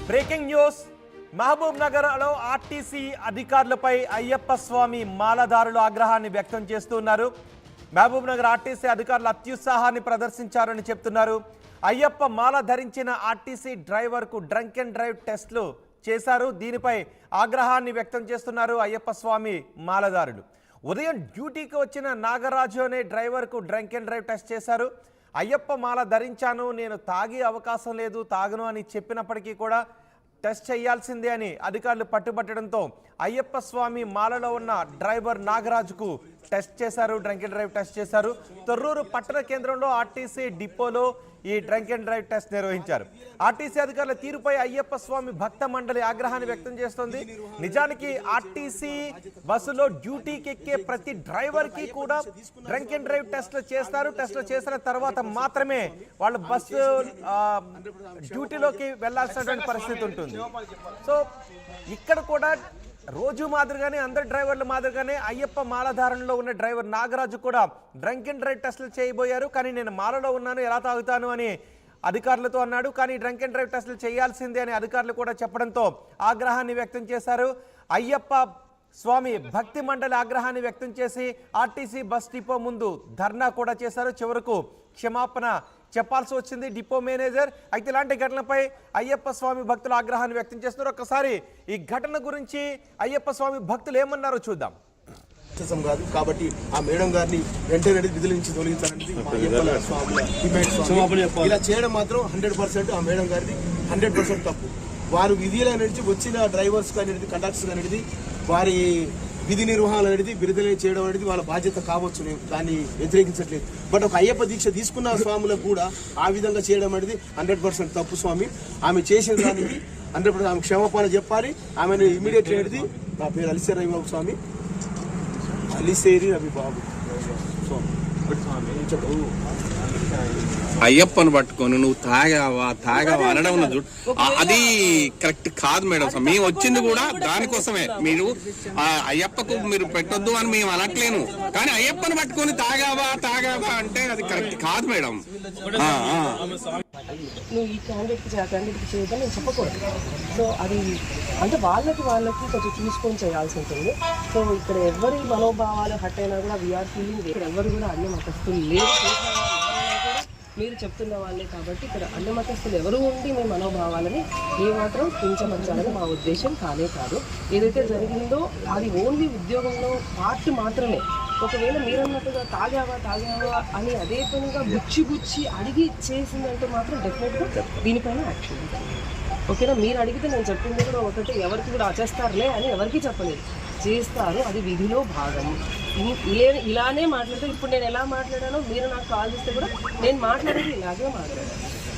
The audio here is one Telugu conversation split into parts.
Breaking news. మహబూబ్ నగర్లో ఆర్టీసీ అధికారులపై అయ్యప్ప స్వామి మాలదారులు ఆగ్రహాన్ని వ్యక్తం చేస్తున్నారు. మహబూబ్ నగర్ ఆర్టీసీ అధికారులు అత్యుత్సాహాన్ని ప్రదర్శించారని చెప్తున్నారు. అయ్యప్ప మాల ధరించిన ఆర్టీసీ డ్రైవర్కు డ్రంక్ అండ్ డ్రైవ్ టెస్టులు చేశారు. దీనిపై ఆగ్రహాన్ని వ్యక్తం చేస్తున్నారు అయ్యప్ప స్వామి మాలదారులు. ఉదయం డ్యూటీకి వచ్చిన నాగరాజు అనే డ్రైవర్కు డ్రంక్ అండ్ డ్రైవ్ టెస్ట్ చేశారు. అయ్యప్ప మాల ధరించాను, నేను తాగే అవకాశం లేదు, తాగను అని చెప్పినప్పటికీ కూడా టెస్ట్ చేయాల్సిందే అని అధికారులు పట్టుబట్టడంతో అయ్యప్ప స్వామి మాలలో ఉన్న డ్రైవర్ నాగరాజుకు టెస్ట్ చేశారు, డ్రంక్ అండ్ డ్రైవ్ టెస్ట్ చేశారు. తొర్రూరు పట్టణ కేంద్రంలో ఆర్టీసీ డిపోలో ఈ డ్రంక్ అండ్ డ్రైవ్ టెస్ట్ నిర్వహించారు. ఆర్టీసీ అధికారుల తీరుపై అయ్యప్ప స్వామి భక్త మండలి ఆగ్రహాన్ని వ్యక్తం చేస్తోంది. నిజానికి ఆర్టీసీ బస్సులో డ్యూటీకి ఎక్కే ప్రతి డ్రైవర్ కి కూడా డ్రంక్ అండ్ డ్రైవ్ టెస్ట్లు చేస్తారు. టెస్ట్లు చేసిన తర్వాత మాత్రమే వాళ్ళు బస్సు డ్యూటీలోకి వెళ్లాల్సినటువంటి పరిస్థితి ఉంటుంది. సో ఇక్కడ కూడా రోజు మాదిరిగానే అందరు డ్రైవర్ల మాదిరిగానే అయ్యప్ప మాలధారణలో ఉన్న డ్రైవర్ నాగరాజు కూడా డ్రంక్ అండ్ డ్రైవ్ టెస్టులు చేయబోయారు. కానీ నేను మాలలో ఉన్నాను, ఎలా తాగుతాను అని అధికారులతో అన్నాడు. కానీ డ్రంక్ అండ్ డ్రైవ్ టెస్టులు చేయాల్సిందే అని అధికారులు కూడా చెప్పడంతో ఆగ్రహాన్ని వ్యక్తం చేశారు. అయ్యప్ప స్వామి భక్తి మండలి ఆగ్రహాన్ని వ్యక్తం చేసి ఆర్టీసీ బస్ డిపో ముందు ధర్నా కూడా చేశారు. చివరకు క్షమాపణ చెప్పాల్సి వచ్చింది డిపో మేనేజర్. అయితే ఇలాంటి ఘటనపై అయ్యప్ప స్వామి భక్తులు ఆగ్రహాన్ని వ్యక్తం చేస్తున్నారు. ఒక్కసారి ఈ ఘటన గురించి అయ్యప్ప స్వామి భక్తులు ఏమన్నారో చూద్దాం. కాదు కాబట్టి ఆ మేడం గారిని వెంటనే విధుల నుంచి తొలగించాలని ఇలా చేయడం మాత్రం 100% ఆ మేడం గారిని 100% తప్పు. వారు విధులు అనేది వచ్చిన డ్రైవర్స్ అనేది కండక్టర్స్ అనేది వారి విధి నిర్వహణ అనేది విడుదల చేయడం అనేది వాళ్ళ బాధ్యత కావచ్చు, నేను దాన్ని వ్యతిరేకించట్లేదు. బట్ ఒక అయ్యప్ప దీక్ష తీసుకున్న స్వాములకు కూడా ఆ విధంగా చేయడం అనేది 100% తప్పు స్వామి. ఆమె చేసిన దానికి 100% ఆమె క్షమాపణ చెప్పాలి. ఆమెను ఇమీడియట్ అనేది నా పేరు అలిసేరి రవిబాబు స్వామి, అలిసేరి రవిబాబు స్వామి. అయ్యప్పను పట్టుకొని నువ్వు తాగావా అనడం ఉన్నది అది కరెక్ట్ కాదు మేడం. మేము వచ్చింది కూడా దానికోసమే. మీరు అయ్యప్పకు మీరు పెట్టొద్దు అని మేము అనట్లేను, కానీ అయ్యప్పను పట్టుకొని తాగావా అంటే అది కరెక్ట్ కాదు మేడం. నువ్వు ఈ క్యాండిడేట్కి చేయొద్దని నేను చెప్పకూడదు. సో అది అంటే వాళ్ళకి కొంచెం చూసుకొని చేయాల్సి ఉంటుంది. సో ఇక్కడ ఎవరి మనోభావాలు హట్ అయినా కూడా వీఆర్ ఫీలింగ్ ఇక్కడ ఎవరు కూడా అన్ని మతస్థులు లేదు. మీరు చెప్తున్న వాళ్ళే కాబట్టి ఇక్కడ అన్ని మతస్థులు ఎవరు ఉండి మీ మనోభావాలని ఏమాత్రం కించపరచాలని మా ఉద్దేశం కానే కాదు. ఏదైతే జరిగిందో అది ఓన్లీ ఉద్యోగంలో పార్ట్ మాత్రమే. ఒకవేళ మీరన్నట్టుగా తాగావా అని అదే పనిగా గుచ్చి అడిగి చేసిందంటే మాత్రం డెఫినెట్గా దీనిపైన యాక్షన్ ఉంటుంది. ఓకేనా? మీరు అడిగితే నేను చెప్పింది కూడా ఒకటి, ఎవరికి కూడా చేస్తారులే అని ఎవరికి చెప్పలేదు, చేస్తారు. అది విధిలో భాగం. ఇలానే మాట్లాడితే ఇప్పుడు నేను ఎలా మాట్లాడానో మీరు నాకు కాల్ చేస్తే కూడా నేను మాట్లాడేది ఇలాగే మాట్లాడాను.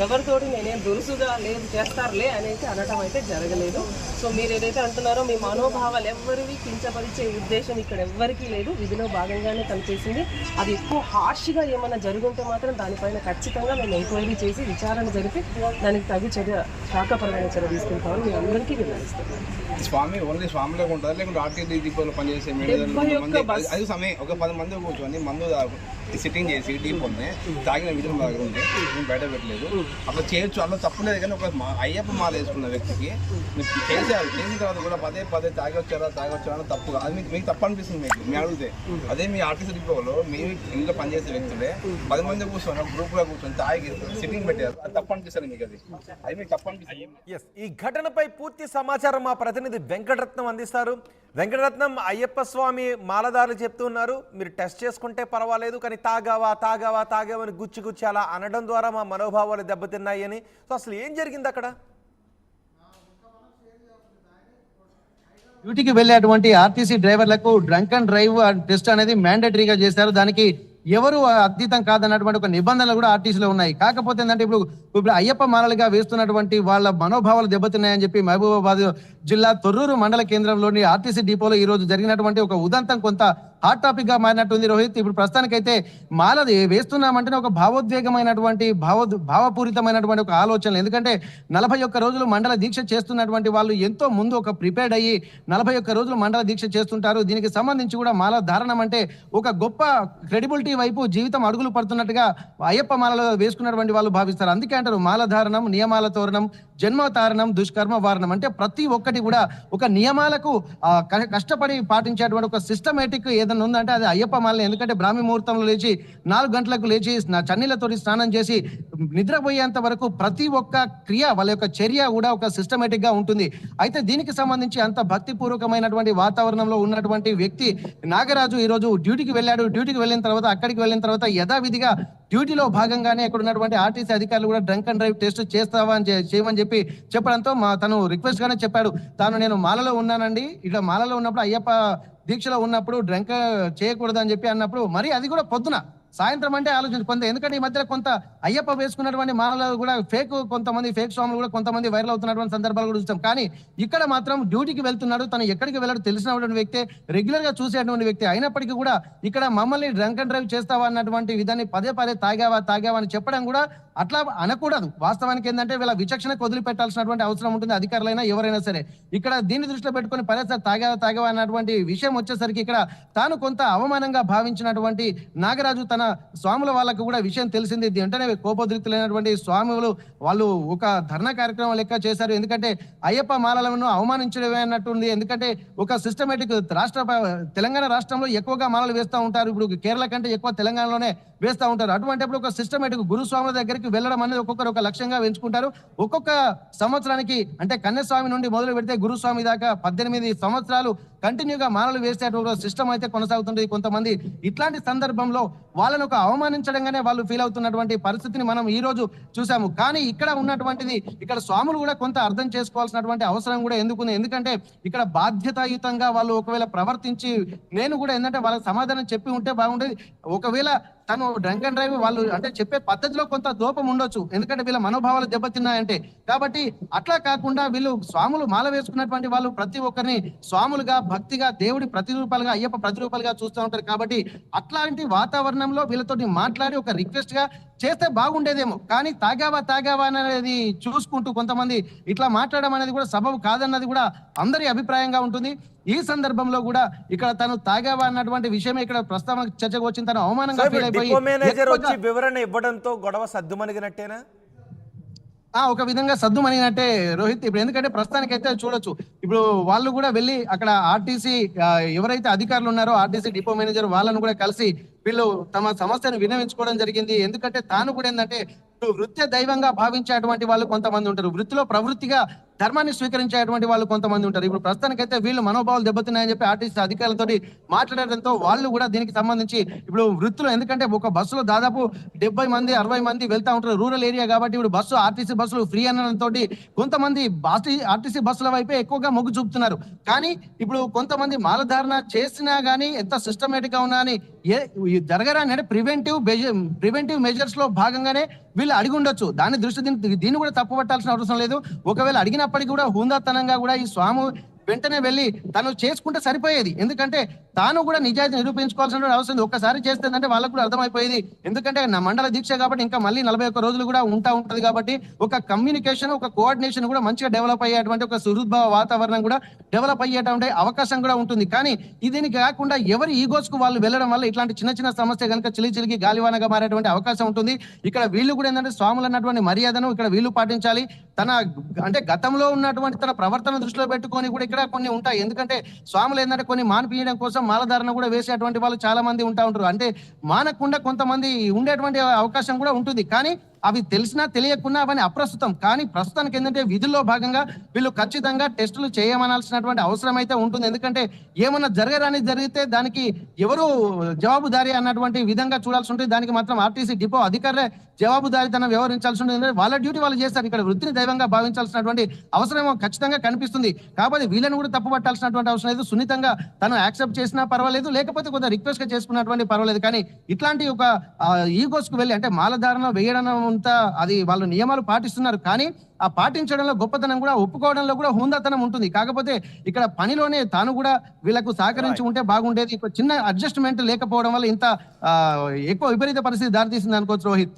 ఎవరితోటి నేనేం దురుసుగా లేదు చేస్తారులే అనేది అనటం అయితే జరగలేదు. సో మీరు ఏదైతే అంటున్నారో మీ మనోభావాలు ఎవరివి కించపరిచే ఉద్దేశం ఇక్కడ ఎవ్వరికీ లేదు. విధిలో భాగంగానే కనిచేసింది. అది ఎక్కువ హార్ష్గా ఏమైనా జరుగుంటే మాత్రం దానిపైన ఖచ్చితంగా మేము ఎంక్వైరీ చేసి విచారణ జరిపి దానికి తగు చర్య, శాఖపరమైన చర్య తీసుకుంటామని మీ అందరికీ వివరిస్తున్నాను. స్వామి ఓన్లీ స్వామిలో ఉంటుంది, లేకుంటే ఆర్టీసీ డిపోలో పనిచేసే అది సమయం ఒక 10 మంది కూర్చొని మందు సిట్టింగ్ చేసి డిపోని తాగిన విధులు మా దగ్గర ఉంది, మేము బయట పెట్టలేదు. అట్లా చేయొచ్చు, అట్లా తప్పులేదు. కానీ ఒక అయ్యప్ప మాల వేసుకున్న వ్యక్తికి మీరు చేసారు, చేసిన తర్వాత కూడా పదే తాగొచ్చారా అని తప్పు. అది మీకు తప్పు అనిపిస్తుంది. మీకు అడిగితే అదే మీ ఆర్టీసీ డిపోలో మీరు ఇంట్లో పనిచేసే వ్యక్తులే 10 మంది కూర్చొని గ్రూప్లో కూర్చొని తాగి సిట్టింగ్ పెట్టారు, అది తప్పు అనిపిస్తుంది మీకు. అది మీకు తప్పు అనిపిస్తుంది. ఈ ఘటనపై పూర్తి సమాచారం మా ప్రతినిధి వెంకటరత్నం అందిస్తారు. వెంకటరత్నం, అయ్యప్ప స్వామి మాలదారులు చెప్తున్నారు మీరు టెస్ట్ చేసుకుంటే పర్వాలేదు, కానీ తాగావా అని గుచ్చి అలా అనడం ద్వారా మా మనోభావాలు దెబ్బతిన్నాయి అని. సో అసలు ఏం జరిగింది అక్కడ? డ్యూటీకి వెళ్ళేటువంటి ఆర్టీసీ డ్రైవర్లకు డ్రంక్ అండ్ డ్రైవ్ టెస్ట్ అనేది మ్యాండేటరీగా చేశారు. దానికి ఎవరు అతీతం కాదన్నటువంటి ఒక నిబంధనలు కూడా ఆర్టీసీలో ఉన్నాయి. కాకపోతే ఏంటంటే ఇప్పుడు అయ్యప్ప మాలలుగా వేస్తున్నటువంటి వాళ్ళ మనోభావాలు దెబ్బతిన్నాయని చెప్పి మహబూబాబాద్ జిల్లా తొర్రూరు మండల కేంద్రంలోని ఆర్టీసీ డిపోలో ఈ రోజు జరిగినటువంటి ఒక ఉదంతం కొంత హాట్ టాపిక్ గా మారినట్టుంది రోహిత్. ఇప్పుడు ప్రస్తుతానికైతే మాల వేస్తున్నామంటేనే ఒక భావోద్వేగమైనటువంటి భావపూరితమైనటువంటి ఒక ఆలోచనలు. ఎందుకంటే 41 రోజులు మండల దీక్ష చేస్తున్నటువంటి వాళ్ళు ఎంతో ముందు ఒక ప్రిపేర్డ్ అయ్యి 41 రోజులు మండల దీక్ష చేస్తుంటారు. దీనికి సంబంధించి కూడా మాల ధారణం అంటే ఒక గొప్ప క్రెడిబిలిటీ వైపు జీవితం అడుగులు పడుతున్నట్టుగా అయ్యప్ప మాలలో వేసుకున్నటువంటి వాళ్ళు భావిస్తారు. అందుకే అంటారు మాల ధారణం నియమాల తోరణం జన్మతారణం దుష్కర్మ వారణం. అంటే ప్రతి ఒక్కటి కూడా ఒక నియమాలకు కష్టపడి పాటించేటువంటి ఒక సిస్టమేటిక్ ఏదైనా ఉందంటే అది అయ్యప్ప మాలని. ఎందుకంటే బ్రాహ్మీ ముహూర్తంలో లేచి 4 గంటలకు లేచి చన్నీళ్లతోటి స్నానం చేసి నిద్రపోయేంత వరకు ప్రతి ఒక్క క్రియ వాళ్ళ యొక్క చర్య కూడా ఒక సిస్టమేటిక్ గా ఉంటుంది. అయితే దీనికి సంబంధించి అంత భక్తిపూర్వకమైనటువంటి వాతావరణంలో ఉన్నటువంటి వ్యక్తి నాగరాజు ఈ రోజు డ్యూటీకి వెళ్ళాడు. డ్యూటీకి వెళ్ళిన తర్వాత అక్కడికి వెళ్ళిన తర్వాత యథావిధిగా డ్యూటీలో భాగంగానే అక్కడ ఉన్నటువంటి ఆర్టీసీ అధికారులు కూడా డ్రంక్ అండ్ డ్రైవ్ టెస్ట్ చేయమని చెప్పి చెప్పడంతో తను రిక్వెస్ట్ గానే చెప్పాడు. నేను మాలలో ఉన్నానండి, ఇట్లా మాలలో ఉన్నప్పుడు అయ్యప్ప దీక్షలో ఉన్నప్పుడు డ్రంక్ చేయకూడదు అని చెప్పి అన్నప్పుడు మరి అది కూడా పొద్దున సాయంత్రం అంటే ఆలోచించి కొంత, ఎందుకంటే ఈ మధ్య కొంత అయ్యప్ప వేసుకున్నటువంటి మాలలో కూడా కొంతమంది ఫేక్ స్వాములు కూడా కొంతమంది వైరల్ అవుతున్నటువంటి సందర్భాలు కూడా చూస్తాం. కానీ ఇక్కడ మాత్రం డ్యూటీకి వెళ్తున్నాడు, తను ఎక్కడికి వెళ్ళాడు తెలిసినటువంటి వ్యక్తి, రెగ్యులర్ గా చూసేటువంటి వ్యక్తి అయినప్పటికీ కూడా ఇక్కడ మమ్మల్ని డ్రంక్ అండ్ డ్రైవ్ చేస్తావా అన్నటువంటి విధాన్ని పదే తాగావా అని చెప్పడం కూడా అట్లా అనకూడదు. వాస్తవానికి ఏంటంటే వీళ్ళ విచక్షణకు వదిలిపెట్టాల్సినటువంటి అవసరం ఉంటుంది, అధికారులైనా ఎవరైనా సరే. ఇక్కడ దీన్ని దృష్టిలో పెట్టుకుని పదేసారి తాగావా అన్నటువంటి విషయం వచ్చేసరికి ఇక్కడ తాను కొంత అవమానంగా భావించినటువంటి నాగరాజు తన స్వాముల వాళ్ళకు కూడా విషయం తెలిసింది. వెంటనే కోపోద్రిక్తులైనటువంటి స్వాములు వాళ్ళు ఒక ధర్నా కార్యక్రమం లెక్క చేశారు. ఎందుకంటే అయ్యప్ప మాలలను అవమానించడమే అన్నట్టుంది. ఎందుకంటే ఒక సిస్టమేటిక్ తెలంగాణ రాష్ట్రంలో ఎక్కువగా మాలలు వేస్తూ ఉంటారు, ఇప్పుడు కేరళ కంటే ఎక్కువ తెలంగాణలోనే వేస్తూ ఉంటారు. అటువంటిప్పుడు ఒక సిస్టమేటిక్ గురుస్వాముల దగ్గరికి వెళ్ళడం అనేది ఒక్కొక్కరు ఒక లక్ష్యంగా ఎంచుకుంటారు. ఒక్కొక్క సంవత్సరానికి అంటే కన్యస్వామి నుండి మొదలు పెడితే గురుస్వామి దాకా 18 సంవత్సరాలు కంటిన్యూగా మాలలు వేసేటువంటి సిస్టమ్ అయితే కొనసాగుతుంది. కొంతమంది ఇట్లాంటి సందర్భంలో వాళ్ళను ఒక అవమానించడంగానే వాళ్ళు ఫీల్ అవుతున్నటువంటి పరిస్థితిని మనం ఈ రోజు చూసాము. కానీ ఇక్కడ ఉన్నటువంటిది ఇక్కడ స్వాములు కూడా కొంత అర్థం చేసుకోవాల్సినటువంటి అవసరం కూడా ఎందుకుంది. ఎందుకంటే ఇక్కడ బాధ్యతాయుతంగా వాళ్ళు ఒకవేళ ప్రవర్తించి నేను కూడా ఏంటంటే వాళ్ళకి సమాధానం చెప్పి ఉంటే బాగుండేది. ఒకవేళ తను డ్రంక్ అండ్ డ్రైవ్ వాళ్ళు అంటే చెప్పే పద్ధతిలో కొంత లోపం ఉండొచ్చు, ఎందుకంటే వీళ్ళ మనోభావాలు దెబ్బతిన్నాయంటే. కాబట్టి అట్లా కాకుండా వీళ్ళు స్వాములు మాల వేసుకున్నటువంటి వాళ్ళు ప్రతి ఒక్కరిని స్వాములుగా భక్తిగా దేవుడి ప్రతిరూపాలుగా అయ్యప్ప ప్రతిరూపాలుగా చూస్తూ ఉంటారు. కాబట్టి అట్లాంటి వాతావరణంలో వీళ్ళతోటి మాట్లాడి ఒక రిక్వెస్ట్ గా చేస్తే బాగుండేదేమో. కానీ తాగావా అనేది చూసుకుంటూ కొంతమంది ఇట్లా మాట్లాడడం అనేది కూడా సబబు కాదన్నది కూడా అందరి అభిప్రాయంగా ఉంటుంది. ఈ సందర్భంలో కూడా ఇక్కడ తను తాగావా అన్నటువంటి విషయమే ఇక్కడ ప్రస్తావన చర్చకు వచ్చిన తను అవమానంగా ఫీల్ అయిపోయి మేనేజర్ వచ్చి వివరణ ఇవ్వడంతో గొడవ సద్దుమణిగినట్టేనా? ఒక విధంగా సద్దుమణిగినట్టే రోహిత్. ఇప్పుడు ఎందుకంటే ప్రస్తుతానికైతే చూడొచ్చు, ఇప్పుడు వాళ్ళు కూడా వెళ్ళి అక్కడ ఆర్టీసీ ఎవరైతే అధికారులు ఉన్నారో ఆర్టీసీ డిపో మేనేజర్ వాళ్ళను కూడా కలిసి వీళ్ళు తమ సమస్యను విన్నవించుకోవడం జరిగింది. ఎందుకంటే తాను కూడా ఏంటంటే వృత్తి దైవంగా భావించేటువంటి వాళ్ళు కొంతమంది ఉంటారు, వృత్తిలో ప్రవృత్తిగా ధర్మాన్ని స్వీకరించేటువంటి వాళ్ళు కొంతమంది ఉంటారు. ఇప్పుడు ప్రస్తుతానికైతే వీళ్ళు మనోభావాలు దెబ్బతిన్నాయని చెప్పి ఆర్టీసీ అధికారులతో మాట్లాడడంతో వాళ్ళు కూడా దీనికి సంబంధించి ఇప్పుడు వృత్తిలో, ఎందుకంటే ఒక బస్సులో దాదాపు 70 మంది 60 మంది వెళ్తా ఉంటారు, రూరల్ ఏరియా కాబట్టి ఇప్పుడు ఆర్టీసీ బస్సులు ఫ్రీ అనడంతో కొంతమంది ఆర్టీసీ బస్సుల వైపే ఎక్కువగా మొగ్గు చూపుతున్నారు. కానీ ఇప్పుడు కొంతమంది మాలధారణ చేసినా గానీ ఎంత సిస్టమేటిక్ గా ఉన్నా అని జరగరాని అంటే ప్రివెంటివ్ మెజర్స్ లో భాగంగానే వీళ్ళు అడిగి ఉండొచ్చు. దాని దీన్ని కూడా తప్పు పట్టాల్సిన అవసరం లేదు. ఒకవేళ అడిగినప్పటికీ కూడా హుందాతనంగా కూడా ఈ స్వామి వెంటనే వెళ్ళి తను చేసుకుంటే సరిపోయేది. ఎందుకంటే తాను కూడా నిజాయితీ నిరూపించుకోవాల్సిన అవసరం ఒక్కసారి చేస్తుందంటే వాళ్ళకు కూడా అర్థమైపోయేది. ఎందుకంటే నా మండల దీక్ష కాబట్టి ఇంకా మళ్ళీ 41 రోజులు కూడా ఉంటది కాబట్టి ఒక కమ్యూనికేషన్ ఒక కోఆర్డినేషన్ కూడా మంచిగా డెవలప్ అయ్యేటువంటి ఒక సుహృద్భావ వాతావరణం కూడా డెవలప్ అయ్యేటువంటి అవకాశం కూడా ఉంటుంది. కానీ దీనికి కాకుండా ఎవరి ఈగోస్ కు వాళ్ళు వెళ్ళడం వల్ల ఇట్లాంటి చిన్న సమస్య కనుక చిలికి గాలివానగా మారేటువంటి అవకాశం ఉంటుంది. ఇక్కడ వీళ్ళు కూడా ఏంటంటే స్వాములు అన్నటువంటి మర్యాదను ఇక్కడ వీళ్ళు పాటించాలి. తన అంటే గతంలో ఉన్నటువంటి తన ప్రవర్తన దృష్టిలో పెట్టుకొని కూడా ఇక్కడ కొన్ని ఉంటాయి. ఎందుకంటే స్వాములు ఏంటంటే కొన్ని మానిపించడం కోసం మాలధారణ కూడా వేసేటువంటి వాళ్ళు చాలా మంది ఉంటారు. అంటే మానకుండా కొంతమంది ఉండేటువంటి అవకాశం కూడా ఉంటుంది. కానీ అవి తెలిసినా తెలియకున్నా అవన్నీ అప్రస్తుతం. కానీ ప్రస్తుతానికి ఏంటంటే విధుల్లో భాగంగా వీళ్ళు ఖచ్చితంగా టెస్టులు చేయమనాల్సినటువంటి అవసరం అయితే ఉంటుంది. ఎందుకంటే ఏమన్నా జరిగితే దానికి ఎవరు జవాబుదారీ అన్నటువంటి విధంగా చూడాల్సి ఉంటుంది. దానికి మాత్రం ఆర్టీసీ డిపో అధికారులే జవాబుదారీతనం వ్యవహరించాల్సి ఉంటుంది. వాళ్ళ డ్యూటీ వాళ్ళు చేస్తారు. ఇక్కడ వృత్తిని దైవంగా భావించాల్సినటువంటి అవసరం ఖచ్చితంగా కనిపిస్తుంది. కాబట్టి వీళ్ళని కూడా తప్పు పట్టాల్సినటువంటి అవసరం లేదు. సున్నితంగా తను యాక్సెప్ట్ చేసినా పర్వాలేదు, లేకపోతే కొంత రిక్వెస్ట్ గా చేసుకున్నటువంటి పర్వాలేదు. కానీ ఇట్లాంటి ఒక ఈగోస్ కు వెళ్ళి అంటే మాలధారణ వేయడం అంతా అది వాళ్ళు నియమాలు పాటిస్తున్నారు. కానీ ఆ పాటించడంలో గొప్పతనం కూడా ఒప్పుకోవడంలో కూడా హుందాతనం ఉంటుంది. కాకపోతే ఇక్కడ పనిలోనే తాను కూడా వీళ్ళకు సహకరించి ఉంటే బాగుండేది. చిన్న అడ్జస్ట్మెంట్ లేకపోవడం వల్ల ఇంత ఎక్కువ విపరీత పరిస్థితి దారితీసింది అనుకోవచ్చు రోహిత్.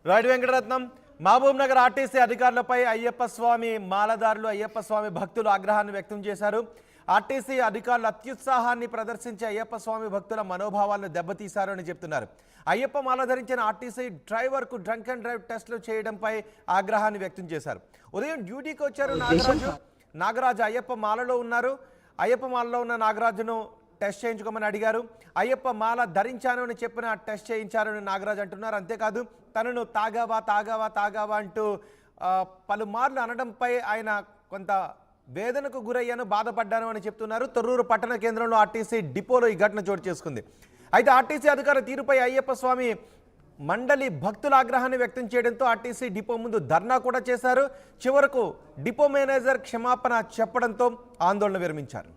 రైట్ వెంకటరత్నం, మహబూబ్ నగర్ ఆర్టీసీ అధికారులపై అయ్యప్ప స్వామి మాలదారులు అయ్యప్ప స్వామి భక్తులు ఆగ్రహాన్ని వ్యక్తం చేశారు. ఆర్టీసీ అధికారులు అత్యుత్సాహాన్ని ప్రదర్శించి అయ్యప్ప స్వామి భక్తుల మనోభావాలను దెబ్బతీశారు అని చెప్తున్నారు. అయ్యప్ప మాల ధరించిన ఆర్టీసీ డ్రైవర్కు డ్రంక్ అండ్ డ్రైవ్ టెస్టులు చేయడంపై ఆగ్రహాన్ని వ్యక్తం చేశారు. ఉదయం డ్యూటీకి వచ్చారు నాగరాజు అయ్యప్ప మాలలో ఉన్నారు. అయ్యప్ప మాలలో ఉన్న నాగరాజును టెస్ట్ చేయించుకోమని అడిగారు. అయ్యప్ప మాల ధరించాను అని చెప్పిన టెస్ట్ చేయించారని నాగరాజు అంటున్నారు. అంతేకాదు తనను తాగావా తాగావా తాగావా అంటూ పలుమార్లు అనడంపై ఆయన కొంత వేదనకు గురయ్యాను, బాధపడ్డాను అని చెప్తున్నారు. తొర్రూరు పట్టణ కేంద్రంలో ఆర్టీసీ డిపోలో ఈ ఘటన చోటు చేసుకుంది. అయితే ఆర్టీసీ అధికారుల తీరుపై అయ్యప్ప స్వామి మండలి భక్తుల ఆగ్రహాన్ని వ్యక్తం చేయడంతో ఆర్టీసీ డిపో ముందు ధర్నా కూడా చేశారు. చివరకు డిపో మేనేజర్ క్షమాపణ చెప్పడంతో ఆందోళన విరమించారు.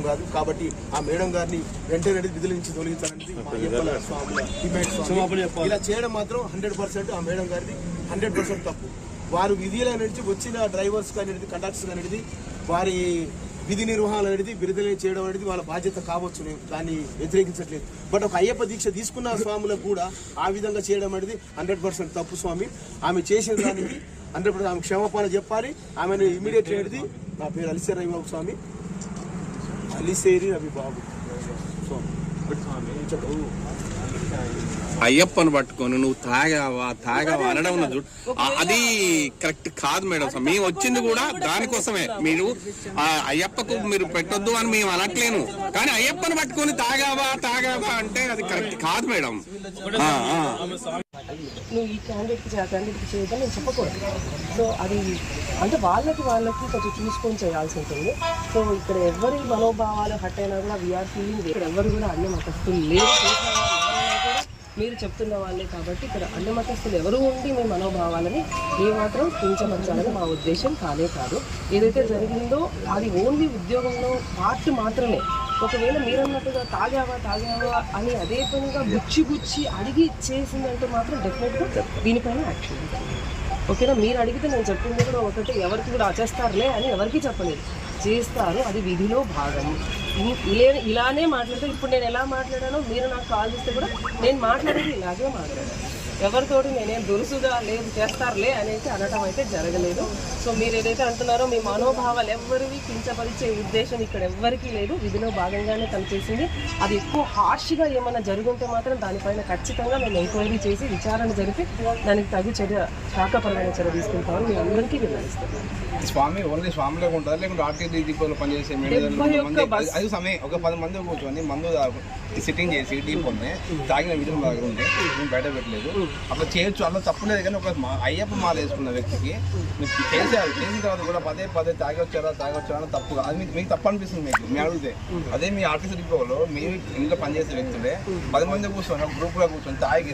కాదు కాబట్టి ఆ మేడం గారిని వెంటనే విధుల నుంచి తొలగించాలని ఇలా చేయడం మాత్రం 100% ఆ మేడం గారిది 100% తప్పు. వారు విధులు అనేది వచ్చిన డ్రైవర్స్ అనేది కండక్టర్స్ అనేది వారి విధి నిర్వహణ అనేది విడుదల చేయడం అనేది వాళ్ళ బాధ్యత కావచ్చు. నేను దాన్ని వ్యతిరేకించట్లేదు. బట్ ఒక అయ్యప్ప దీక్ష తీసుకున్న స్వాములకు కూడా ఆ విధంగా చేయడం అనేది 100% తప్పు స్వామి. ఆమె చేసిన దానికి 100% ఆమె క్షమాపణ చెప్పాలి. ఆమెను ఇమీడియట్ అనేది నా పేరు అలిసేరి రవిబాబు స్వామి, అలిసేరి రవిబాబు స్వామి. అయ్యప్పను పట్టుకొని నువ్వు తాగావా అనడం ఉన్న చూడు, అది కరెక్ట్ కాదు మేడం. మేము వచ్చింది కూడా దానికోసమే. మీరు అయ్యప్పకు మీరు పెట్టొద్దు అని మేము అనట్లేను, కానీ అయ్యప్పను పట్టుకొని తాగావా అంటే అది కరెక్ట్ కాదు మేడం. నువ్వు ఈ క్యాండిడేట్కి చేయొద్దని నేను చెప్పకూడదు. సో అది అంటే వాళ్ళకి కొంచెం చూసుకొని చేయాల్సి ఉంటుంది. సో ఇక్కడ ఎవరి మనోభావాలు హట్ అయినా కూడా వీఆర్ ఫీలింగ్ ఇక్కడ ఎవరు కూడా అన్ని మతస్థులు లేరు. మీరు చెప్తున్న వాళ్ళే కాబట్టి ఇక్కడ అన్ని మతస్థులు ఎవరు ఉండి మీ మనోభావాలని ఏమాత్రం కించపరచాలని మా ఉద్దేశం కానే కాదు. ఏదైతే జరిగిందో అది ఓన్లీ ఉద్యోగంలో పార్ట్ మాత్రమే. ఒకవేళ మీరన్నట్టుగా తాగావా అని అదే పనిగా గుచ్చి అడిగి చేసిందంటే మాత్రం డెఫినెట్గా దీనిపైన యాక్షన్ ఉంటుంది. ఓకేనా? మీరు అడిగితే నేను చెప్పింది కూడా ఒకటి, ఎవరికి కూడా చేస్తారులే అని ఎవరికి చెప్పలేదు, చేస్తారు. అది విధిలో భాగం. ఇలానే మాట్లాడితే ఇప్పుడు నేను ఎలా మాట్లాడానో మీరు నాకు కాల్ చేస్తే కూడా నేను మాట్లాడేది ఇలాగే మాట్లాడాను. ఎవరితోటి నేనేం దురుసుగా లేదు చేస్తారులే అనేది అనటం అయితే జరగలేదు. సో మీరు ఏదైతే అంటున్నారో మీ మనోభావాలు ఎవరివి కించపరిచే ఉద్దేశం ఇక్కడ ఎవ్వరికీ లేదు. విధిలో భాగంగానే తను చేసింది. అది ఎక్కువ హార్ష్గా ఏమైనా జరుగుంటే మాత్రం దానిపైన ఖచ్చితంగా మేము ఎంక్వైరీ చేసి విచారణ జరిపి దానికి తగు చర్య, శాఖపరమైన చర్య తీసుకుంటామని మీ అందరికీ విన్నవిస్తున్నాను. స్వామి ఓన్లీ స్వామిలోకి ఉంటుంది, లేకుంటే ఆర్టీసీ డిపోలో పనిచేసే అది సమయం ఒక 10 మంది కూర్చొని మందు సిట్టింగ్ చేసి డిపోనే తాగిన వీడియో మా దగ్గర ఉంది, మేము బయట పెట్టలేదు. అట్లా చేయొచ్చు, అట్లా తప్పులేదు. కానీ ఒక అయ్యప్ప మాల వేసుకున్న వ్యక్తికి మీరు చేసేయాలి. చేసిన తర్వాత కూడా పదే తాగొచ్చారా అని తప్పు. అది మీకు తప్పు అనిపిస్తుంది మీకు అడిగితే. అదే మీ ఆర్టీసీ డిపోలో మీరు ఇంట్లో పనిచేసే వ్యక్తులే 10 మంది కూర్చొని గ్రూప్లో కూర్చొని తాగి